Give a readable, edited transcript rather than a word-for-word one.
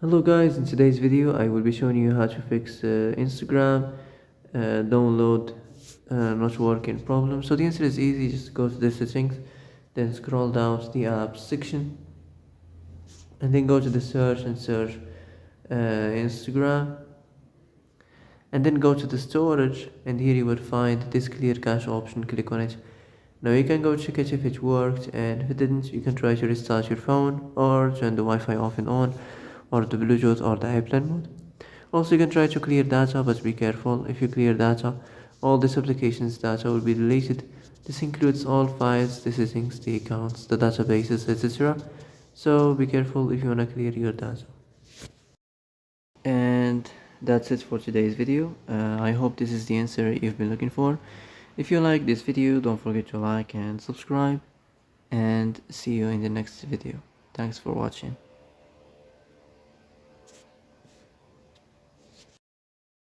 Hello guys, in today's video I will be showing you how to fix Instagram download not working problem. So the answer is easy, just go to the settings, then scroll down to the apps section, and then go to the search and search Instagram, and then go to the storage, and here you will find this clear cache option. Click on it. Now you can go check it if it worked, and if it didn't you can try to restart your phone or turn the Wi-Fi off and on, or the Bluetooth or the airplane mode. Also you can try to clear data, but be careful. If you clear data, all this application's data will be deleted. This includes all files, the settings, the accounts, the databases, etc. So be careful if you want to clear your data. And that's it for today's video. I hope this is the answer you've been looking for. If you like this video, don't forget to like and subscribe, and see you in the next video. Thanks for watching.